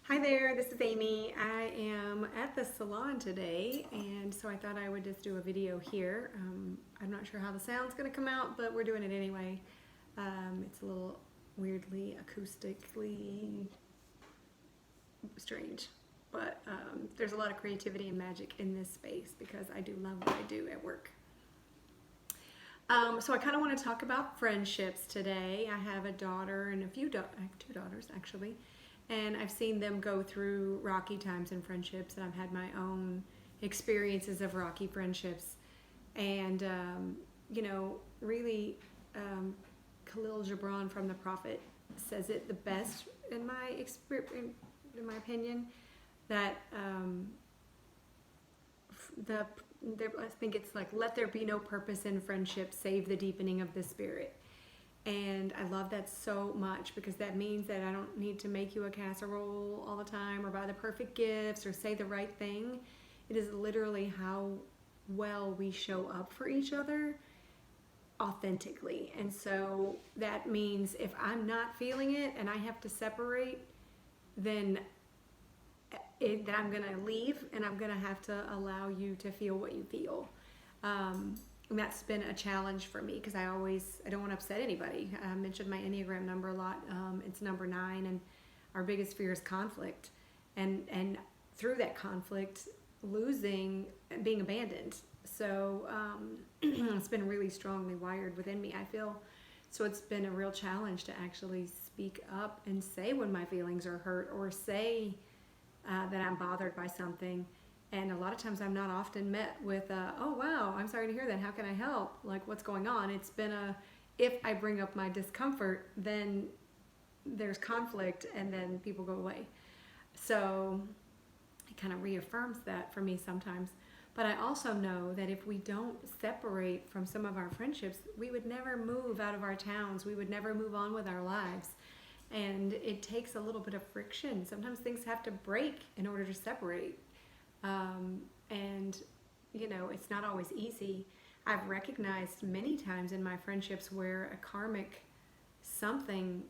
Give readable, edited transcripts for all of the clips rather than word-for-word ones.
Hi there, this is Amy. I am at the salon today, and so I thought I would just do a video here. I'm not sure how the sound's going to come out, but we're doing it anyway. It's a little weirdly acoustically strange, but there's a lot of creativity and magic in this space because I do love what I do at work. So I kind of want to talk about friendships today. I have a daughter and I have two daughters actually, and I've seen them go through rocky times in friendships, and I've had my own experiences of rocky friendships. And really, um, Khalil Gibran from The Prophet says it the best in my experience, in my opinion, that the I think it's like, let there be no purpose in friendship save the deepening of the spirit. And I love that so much because that means that I don't need to make you a casserole all the time or buy the perfect gifts or say the right thing. It is literally how well we show up for each other authentically. And so that means if I'm not feeling it and I have to separate, then that I'm gonna leave and I'm gonna have to allow you to feel what you feel. And that's been a challenge for me because I don't want to upset anybody. I mentioned my Enneagram number a lot. It's number 9, and our biggest fear is conflict, and through that conflict, losing, being abandoned. So it's been really strongly wired within me, I feel. So it's been a real challenge to actually speak up and say when my feelings are hurt, or say that I'm bothered by something. And a lot of times I'm not often met with, oh wow, I'm sorry to hear that. How can I help? Like, what's going on? It's been if I bring up my discomfort, then there's conflict and then people go away. So it kind of reaffirms that for me sometimes. But I also know that if we don't separate from some of our friendships, we would never move out of our towns. We would never move on with our lives. And it takes a little bit of friction. Sometimes things have to break in order to separate. And it's not always easy. I've recognized many times in my friendships where a karmic something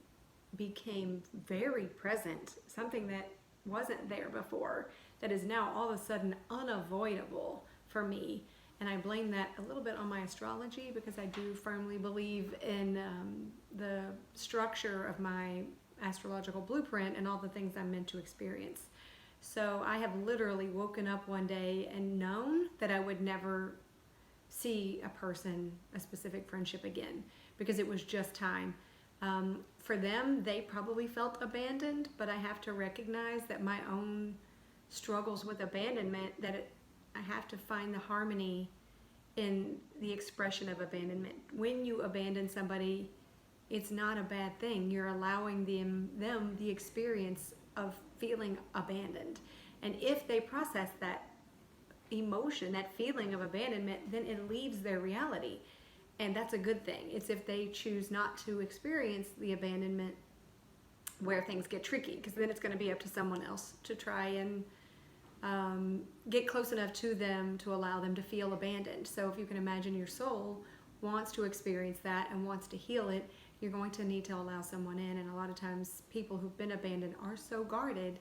became very present, something that wasn't there before, that is now all of a sudden unavoidable for me. And I blame that a little bit on my astrology because I do firmly believe in the structure of my astrological blueprint and all the things I'm meant to experience. So I have literally woken up one day and known that I would never see a specific friendship again, because it was just time. For them, they probably felt abandoned, but I have to recognize that my own struggles with abandonment, I have to find the harmony in the expression of abandonment. When you abandon somebody, it's not a bad thing. You're allowing them the experience of feeling abandoned. And if they process that emotion, that feeling of abandonment, then it leaves their reality. And that's a good thing. It's if they choose not to experience the abandonment where things get tricky, because then it's going to be up to someone else to try and get close enough to them to allow them to feel abandoned. So if you can imagine, your soul wants to experience that and wants to heal it, you're going to need to allow someone in. And a lot of times people who've been abandoned are so guarded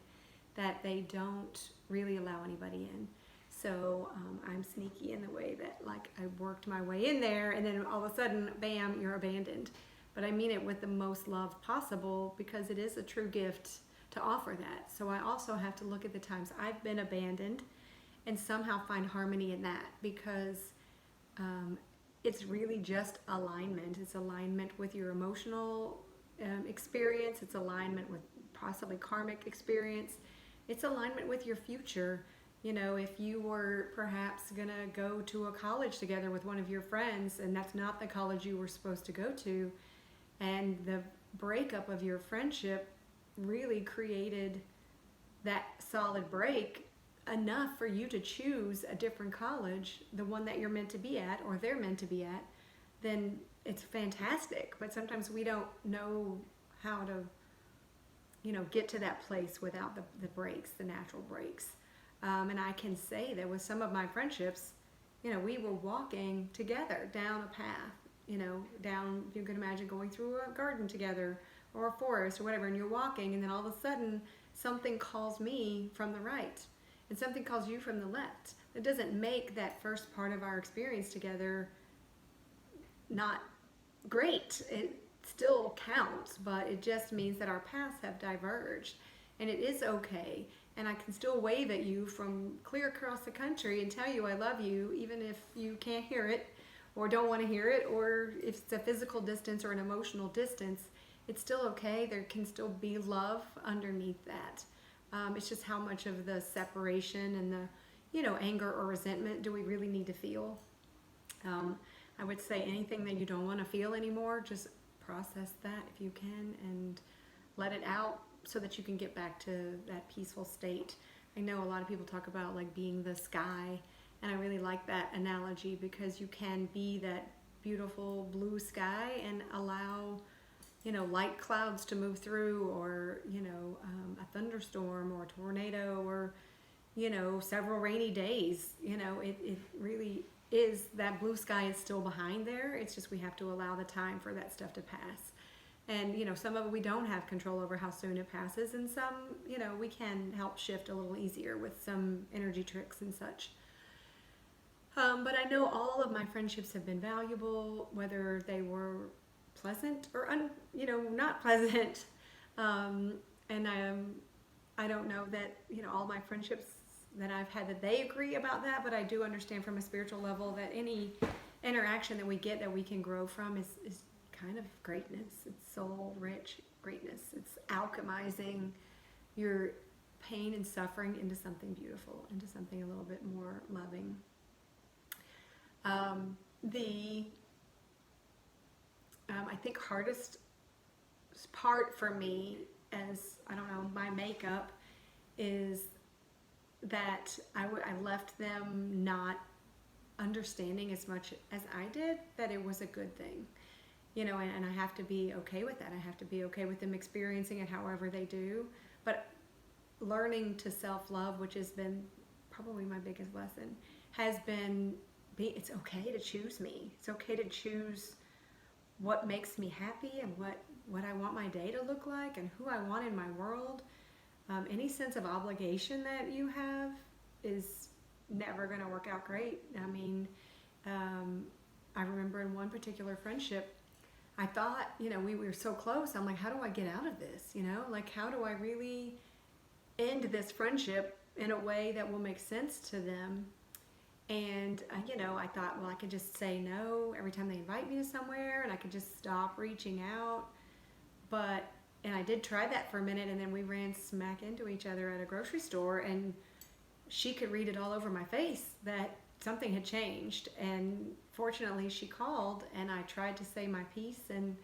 that they don't really allow anybody in. So I'm sneaky in the way that, like, I worked my way in there and then all of a sudden, bam, you're abandoned. But I mean it with the most love possible, because it is a true gift to offer that. So I also have to look at the times I've been abandoned and somehow find harmony in that, because it's really just alignment. It's alignment with your emotional experience. It's alignment with possibly karmic experience. It's alignment with your future. If you were perhaps going to go to a college together with one of your friends, and that's not the college you were supposed to go to, and the breakup of your friendship really created that solid break enough for you to choose a different college, the one that you're meant to be at or they're meant to be at, then it's fantastic. But sometimes we don't know how to, get to that place without the breaks, the natural breaks. And I can say that with some of my friendships, we were walking together down a path, down, you can imagine going through a garden together or a forest or whatever, and you're walking, and then all of a sudden something calls me from the right and something calls you from the left. It doesn't make that first part of our experience together not great. It still counts, but it just means that our paths have diverged, and it is okay. And I can still wave at you from clear across the country and tell you I love you, even if you can't hear it or don't want to hear it, or if it's a physical distance or an emotional distance. It's still okay. There can still be love underneath that. It's just how much of the separation and the, anger or resentment do we really need to feel? I would say anything that you don't want to feel anymore, just process that if you can and let it out so that you can get back to that peaceful state. I know a lot of people talk about like being the sky, and I really like that analogy because you can be that beautiful blue sky and allow light clouds to move through, or a thunderstorm or a tornado, or several rainy days. It really is, that blue sky is still behind there. It's just we have to allow the time for that stuff to pass. And some of it we don't have control over how soon it passes, and some we can help shift a little easier with some energy tricks and such. But I know all of my friendships have been valuable, whether they were pleasant or not pleasant. And I don't know that all my friendships that I've had that they agree about that, but I do understand from a spiritual level that any interaction that we get that we can grow from is kind of greatness. It's soul rich greatness. It's alchemizing your pain and suffering into something beautiful, into something a little bit more loving. I think hardest part for me as, my makeup is that I left them not understanding as much as I did that it was a good thing. And I have to be okay with that. I have to be okay with them experiencing it however they do. But learning to self-love, which has been probably my biggest lesson, has been it's okay to choose me. It's okay to choose what makes me happy and what I want my day to look like and who I want in my world. Any sense of obligation that you have is never going to work out great. I remember in one particular friendship, I thought, we were so close. I'm like, how do I get out of this? How do I really end this friendship in a way that will make sense to them? And, I thought, well, I could just say no every time they invite me to somewhere, and I could just stop reaching out. And I did try that for a minute, and then we ran smack into each other at a grocery store, and she could read it all over my face that something had changed. And fortunately, she called, and I tried to say my piece, and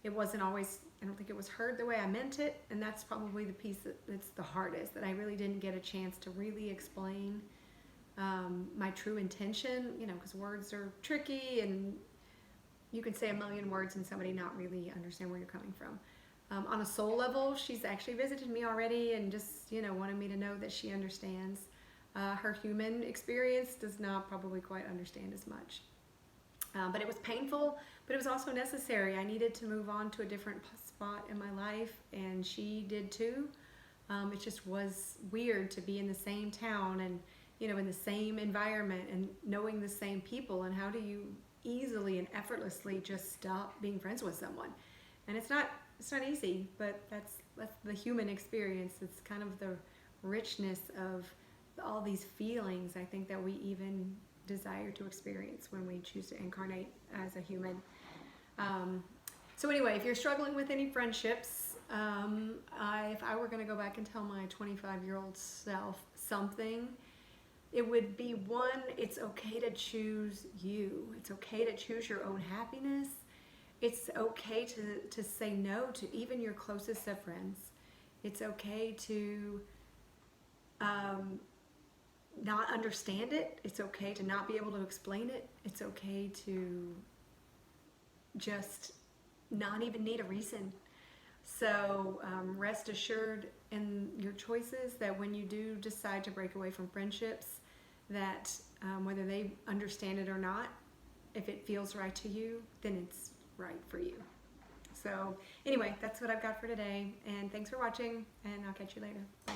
it wasn't always, I don't think it was heard the way I meant it, and that's probably the piece that's the hardest, that I really didn't get a chance to really explain my true intention, because words are tricky, and you can say a million words and somebody not really understand where you're coming from. On a soul level, she's actually visited me already and just, wanted me to know that she understands. Her human experience does not probably quite understand as much. But it was painful, but it was also necessary. I needed to move on to a different spot in my life, and she did too. It just was weird to be in the same town and in the same environment and knowing the same people, and how do you easily and effortlessly just stop being friends with someone? And it's not easy, but that's the human experience. It's kind of the richness of all these feelings, I think, that we even desire to experience when we choose to incarnate as a human. So anyway, if you're struggling with any friendships, if I were going to go back and tell my 25-year-old self something, it would be, one, it's okay to choose you. It's okay to choose your own happiness. It's okay to say no to even your closest of friends. It's okay to not understand it. It's okay to not be able to explain it. It's okay to just not even need a reason. So rest assured in your choices that when you do decide to break away from friendships, that whether they understand it or not, if it feels right to you, then it's right for you. So anyway, that's what I've got for today. And thanks for watching, and I'll catch you later. Bye.